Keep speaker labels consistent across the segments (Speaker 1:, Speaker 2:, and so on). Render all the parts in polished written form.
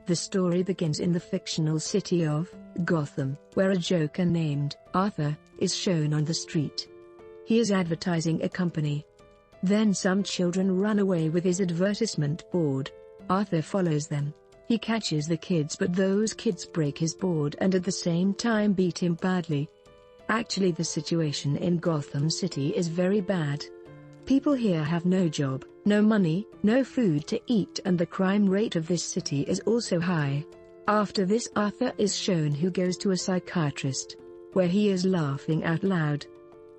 Speaker 1: The story begins in the fictional city of Gotham, where a Joker named Arthur is shown on the street. He is advertising a company. Then some children run away with his advertisement board. Arthur follows them. He catches the kids, but those kids break his board and at the same time beat him badly. Actually, the situation in Gotham City is very bad. People here have no job, no money, no food to eat, and the crime rate of this city is also high. After this, Arthur is shown who goes to a psychiatrist, where he is laughing out loud.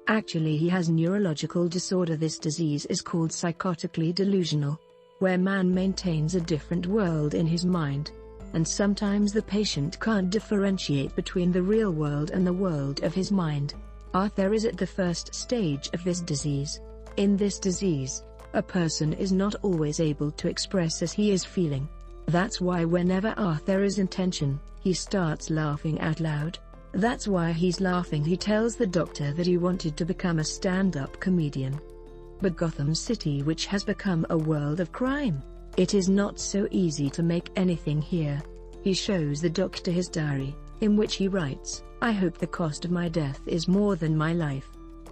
Speaker 1: Actually, he has neurological disorder. This disease is called psychotically delusional, where man maintains a different world in his mind. And sometimes the patient can't differentiate between the real world and the world of his mind. Arthur is at the first stage of this disease. In this disease, a person is not always able to express as he is feeling. That's why whenever Arthur is in tension, he starts laughing out loud. That's why he's laughing. He tells the doctor that he wanted to become a stand-up comedian. But Gotham City, which has become a world of crime, it is not so easy to make anything here. He shows the doctor his diary, in which he writes, "I hope the cost of my death is more than my life."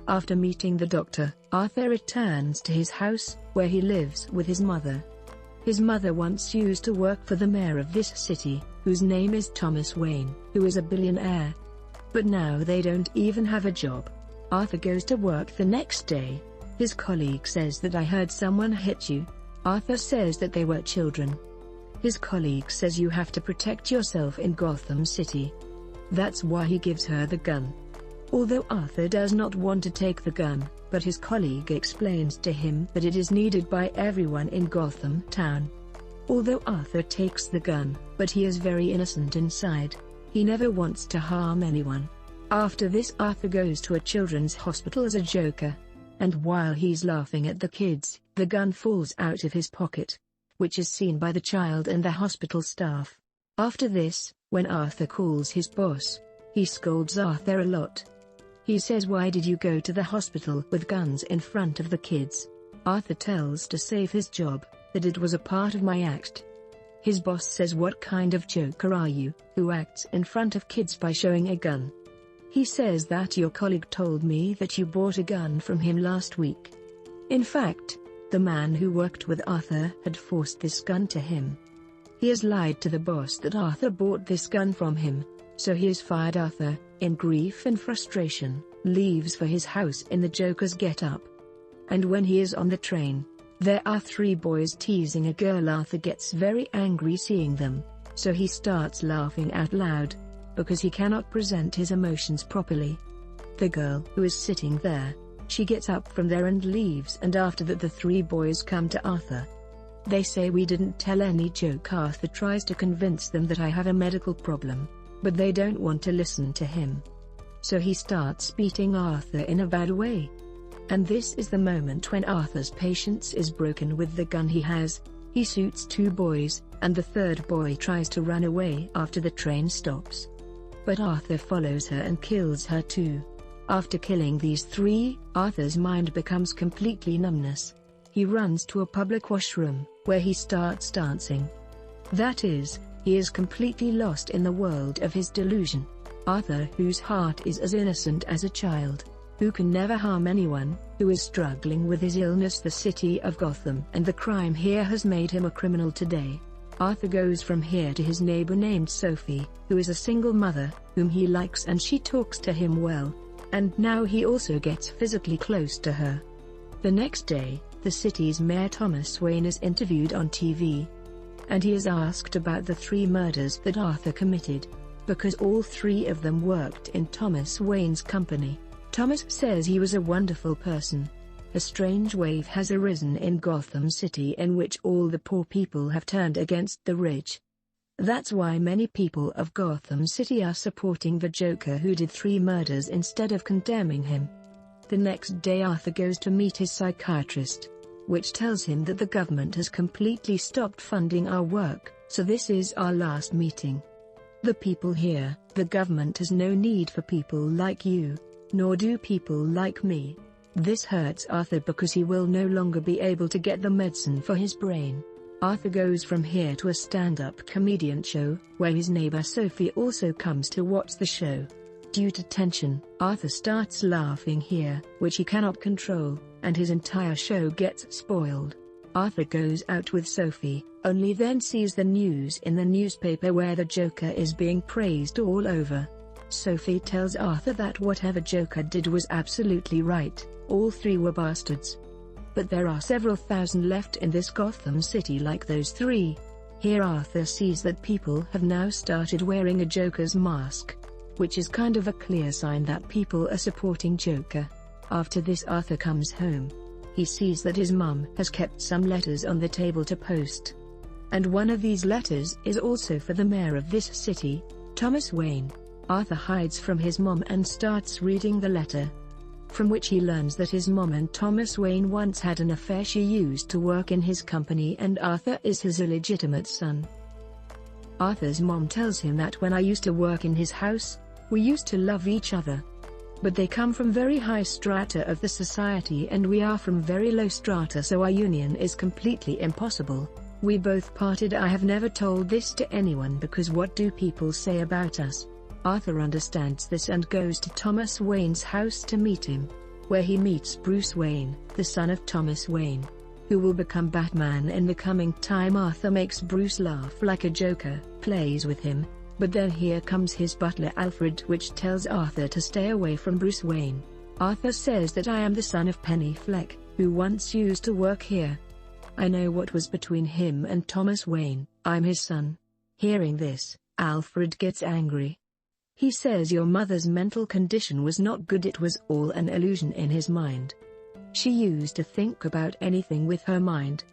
Speaker 1: After meeting the doctor, Arthur returns to his house, where he lives with his mother. His mother once used to work for the mayor of this city, whose name is Thomas Wayne, who is a billionaire. But now they don't even have a job. Arthur goes to work the next day. His colleague says that, "I heard someone hit you." Arthur says that they were children. His colleague says, "You have to protect yourself in Gotham City." That's why he gives her the gun. Although Arthur does not want to take the gun, but his colleague explains to him that it is needed by everyone in Gotham town. Although Arthur takes the gun, but he is very innocent inside. He never wants to harm anyone. After this, Arthur goes to a children's hospital as a Joker. And while he's laughing at the kids, the gun falls out of his pocket, which is seen by the child and the hospital staff. After this, when Arthur calls his boss, he scolds Arthur a lot. He says, "Why did you go to the hospital with guns in front of the kids?" Arthur tells to save his job, that it was a part of my act. His boss says, "What kind of Joker are you, who acts in front of kids by showing a gun?" He says that your colleague told me that you bought a gun from him last week. In fact, the man who worked with Arthur had forced this gun to him. He has lied to the boss that Arthur bought this gun from him, so he has fired Arthur. In grief and frustration, leaves for his house in the Joker's get-up. And when he is on the train, there are 3 boys teasing a girl. Arthur gets very angry seeing them, so he starts laughing out loud, because he cannot present his emotions properly. The girl who is sitting there, she gets up from there and leaves, and after that the 3 boys come to Arthur. They say, "We didn't tell any joke." Arthur tries to convince them that I have a medical problem, but they don't want to listen to him. So he starts beating Arthur in a bad way. And this is the moment when Arthur's patience is broken with the gun he has. He shoots 2 boys, and the 3rd boy tries to run away after the train stops. But Arthur follows her and kills her too. After killing these 3, Arthur's mind becomes completely numbness. He runs to a public washroom, where he starts dancing. That is, he is completely lost in the world of his delusion. Arthur, whose heart is as innocent as a child, who can never harm anyone, who is struggling with his illness. The city of Gotham and the crime here has made him a criminal today. Arthur goes from here to his neighbor named Sophie, who is a single mother, whom he likes, and she talks to him well. And now he also gets physically close to her. The next day, the city's mayor Thomas Wayne is interviewed on TV. And he is asked about the 3 murders that Arthur committed, because all 3 of them worked in Thomas Wayne's company. Thomas says he was a wonderful person. A strange wave has arisen in Gotham City in which all the poor people have turned against the rich. That's why many people of Gotham City are supporting the Joker, who did 3 murders, instead of condemning him. The next day, Arthur goes to meet his psychiatrist, which tells him that the government has completely stopped funding our work, so this is our last meeting. The people here, the government has no need for people like you, nor do people like me. This hurts Arthur because he will no longer be able to get the medicine for his brain. Arthur goes from here to a stand-up comedian show, where his neighbor Sophie also comes to watch the show. Due to tension, Arthur starts laughing here, which he cannot control, and his entire show gets spoiled. Arthur goes out with Sophie, only then sees the news in the newspaper where the Joker is being praised all over. Sophie tells Arthur that whatever Joker did was absolutely right, all three were bastards. But there are several thousand left in this Gotham City like those three. Here Arthur sees that people have now started wearing a Joker's mask, which is kind of a clear sign that people are supporting Joker. After this Arthur comes home. He sees that his mum has kept some letters on the table to post. And one of these letters is also for the mayor of this city, Thomas Wayne. Arthur hides from his mom and starts reading the letter, from which he learns that his mom and Thomas Wayne once had an affair. She used to work in his company and Arthur is his illegitimate son. Arthur's mom tells him that when I used to work in his house, we used to love each other. But they come from very high strata of the society and we are from very low strata, so our union is completely impossible. We both parted. I have never told this to anyone because what do people say about us? Arthur understands this and goes to Thomas Wayne's house to meet him, where he meets Bruce Wayne, the son of Thomas Wayne, who will become Batman in the coming time. Arthur makes Bruce laugh like a joker, plays with him, but then here comes his butler Alfred, which tells Arthur to stay away from Bruce Wayne. Arthur says that I am the son of Penny Fleck, who once used to work here. I know what was between him and Thomas Wayne, I'm his son. Hearing this, Alfred gets angry. He says your mother's mental condition was not good, it was all an illusion in his mind. She used to think about anything with her mind.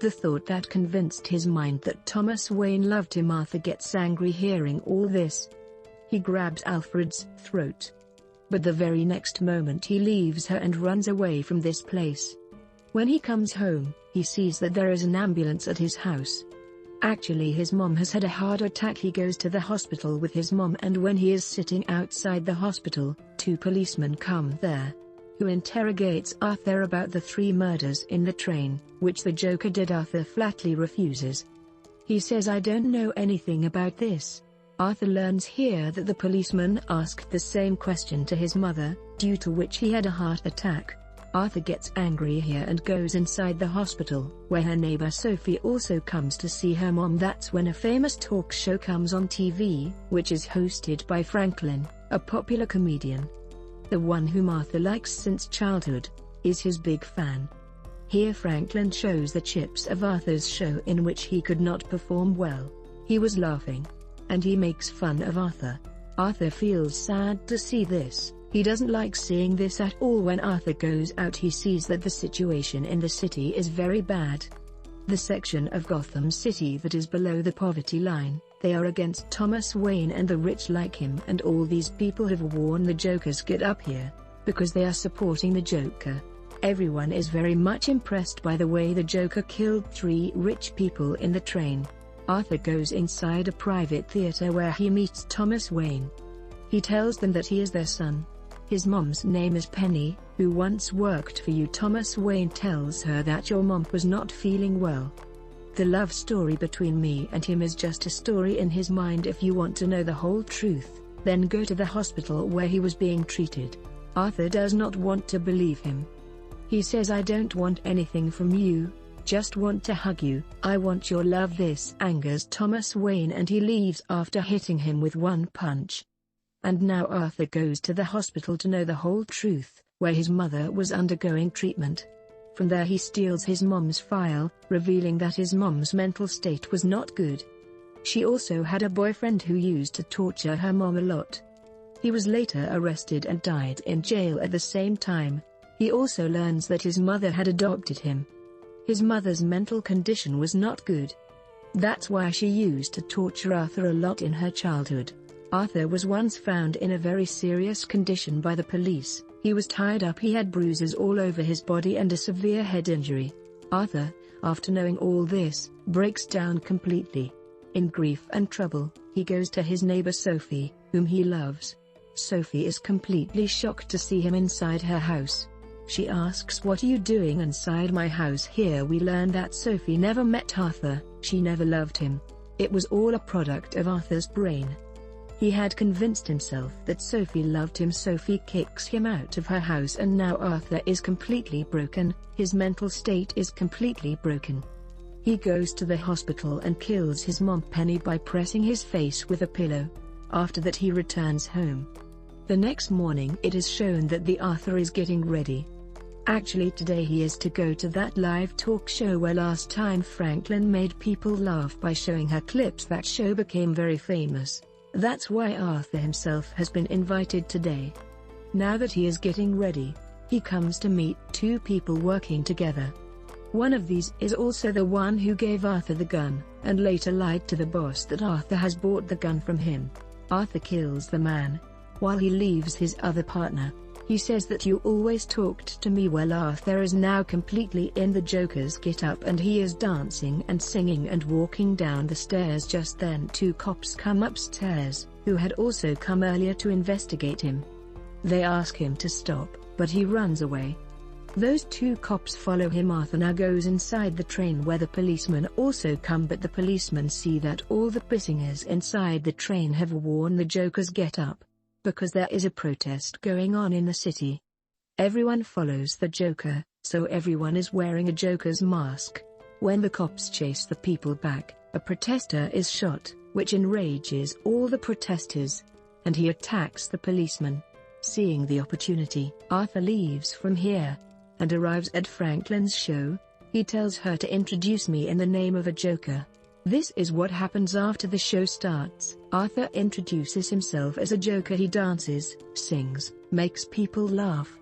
Speaker 1: The thought that convinced his mind that Thomas Wayne loved him. Arthur gets angry hearing all this. He grabs Alfred's throat. But the very next moment he leaves her and runs away from this place. When he comes home, he sees that there is an ambulance at his house. Actually his mom has had a heart attack. He goes to the hospital with his mom, and when he is sitting outside the hospital, two policemen come there, who interrogates Arthur about the 3 murders in the train, which the Joker did. Arthur flatly refuses. He says I don't know anything about this. Arthur learns here that the policeman asked the same question to his mother, due to which he had a heart attack. Arthur gets angry here and goes inside the hospital, where her neighbor Sophie also comes to see her mom. That's when a famous talk show comes on TV, which is hosted by Franklin, a popular comedian. The one whom Arthur likes since childhood, is his big fan. Here Franklin shows the chips of Arthur's show in which he could not perform well. He was laughing, and he makes fun of Arthur. Arthur feels sad to see this. He doesn't like seeing this at all. When Arthur goes out he sees that the situation in the city is very bad. The section of Gotham City that is below the poverty line, they are against Thomas Wayne and the rich like him, and all these people have worn the Joker's get up here, because they are supporting the Joker. Everyone is very much impressed by the way the Joker killed 3 rich people in the train. Arthur goes inside a private theater where he meets Thomas Wayne. He tells them that he is their son. His mom's name is Penny, who once worked for you. Thomas Wayne tells her that your mom was not feeling well. The love story between me and him is just a story in his mind. If you want to know the whole truth, then go to the hospital where he was being treated. Arthur does not want to believe him. He says I don't want anything from you, just want to hug you, I want your love. This angers Thomas Wayne and he leaves after hitting him with 1 punch. And now Arthur goes to the hospital to know the whole truth, where his mother was undergoing treatment. From there he steals his mom's file, revealing that his mom's mental state was not good. She also had a boyfriend who used to torture her mom a lot. He was later arrested and died in jail at the same time. He also learns that his mother had adopted him. His mother's mental condition was not good. That's why she used to torture Arthur a lot in her childhood. Arthur was once found in a very serious condition by the police. He was tied up, he had bruises all over his body and a severe head injury. Arthur, after knowing all this, breaks down completely. In grief and trouble, he goes to his neighbor Sophie, whom he loves. Sophie is completely shocked to see him inside her house. She asks, "What are you doing inside my house?" Here we learn that Sophie never met Arthur, she never loved him. It was all a product of Arthur's brain. He had convinced himself that Sophie loved him. Sophie kicks him out of her house and now Arthur is completely broken, his mental state is completely broken. He goes to the hospital and kills his mom Penny by pressing his face with a pillow. After that he returns home. The next morning it is shown that the Arthur is getting ready. Actually today he is to go to that live talk show where last time Franklin made people laugh by showing her clips. That show became very famous. That's why Arthur himself has been invited today. Now that he is getting ready, he comes to meet two people working together. One of these is also the one who gave Arthur the gun, and later lied to the boss that Arthur has bought the gun from him. Arthur kills the man. While he leaves his other partner, he says that "you always talked to me well." Arthur is now completely in the Joker's get-up and he is dancing and singing and walking down the stairs. Just then two cops come upstairs, who had also come earlier to investigate him. They ask him to stop, but he runs away. Those two cops follow him. Arthur now goes inside the train where the policemen also come, but the policemen see that all the prisoners inside the train have worn the Joker's get-up, because there is a protest going on in the city. Everyone follows the Joker, so everyone is wearing a Joker's mask. When the cops chase the people back, a protester is shot, which enrages all the protesters, and he attacks the policeman. Seeing the opportunity, Arthur leaves from here and arrives at Franklin's show. He tells her to introduce me in the name of a Joker. This is what happens after the show starts. Arthur introduces himself as a Joker. He dances, sings, makes people laugh.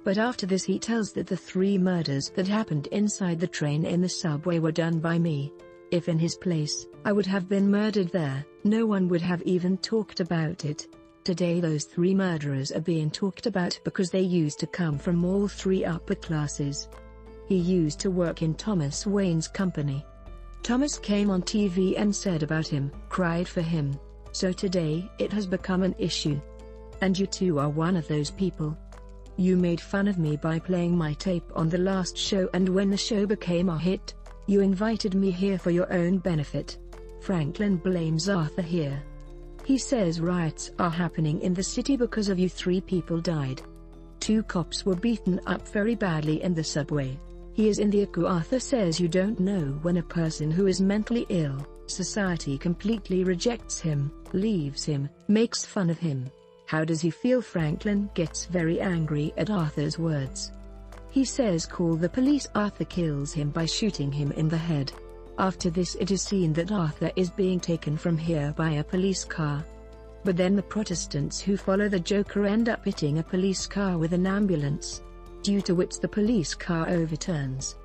Speaker 1: But after this he tells that the 3 murders that happened inside the train in the subway were done by me. If in his place, I would have been murdered there, no one would have even talked about it. Today those 3 murderers are being talked about because they used to come from all 3 upper classes. He used to work in Thomas Wayne's company. Thomas came on TV and said about him, cried for him. So today it has become an issue. And you too are one of those people. You made fun of me by playing my tape on the last show, and when the show became a hit, you invited me here for your own benefit. Franklin blames Arthur here. He says riots are happening in the city because of you. 3 people died. 2 cops were beaten up very badly in the subway. He is in the ICU. Arthur says you don't know when a person who is mentally ill, society completely rejects him, leaves him, makes fun of him. How does he feel? Franklin gets very angry at Arthur's words. He says call the police. Arthur kills him by shooting him in the head. After this it is seen that Arthur is being taken from here by a police car. But then the Protestants who follow the Joker end up hitting a police car with an ambulance, due to which the police car overturns.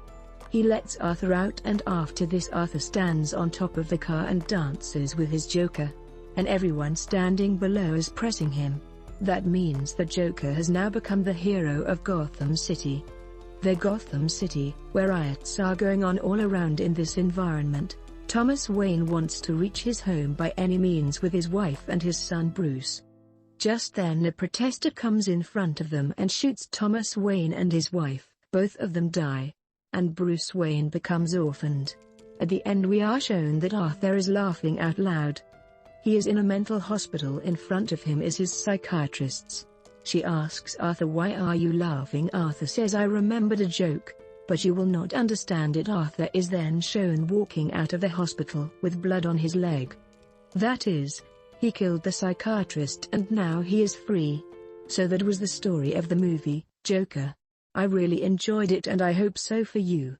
Speaker 1: He lets Arthur out, and after this Arthur stands on top of the car and dances with his Joker. And everyone standing below is pressing him. That means the Joker has now become the hero of Gotham City. The Gotham City, where riots are going on all around. In this environment, Thomas Wayne wants to reach his home by any means with his wife and his son Bruce. Just then a protester comes in front of them and shoots Thomas Wayne and his wife. Both of them die, and Bruce Wayne becomes orphaned. At the end we are shown that Arthur is laughing out loud. He is in a mental hospital. In front of him is his psychiatrists. She asks Arthur, why are you laughing? Arthur says, I remembered a joke, but you will not understand it. Arthur is then shown walking out of the hospital with blood on his leg. That is, he killed the psychiatrist and now he is free. So that was the story of the movie, Joker. I really enjoyed it and I hope so for you.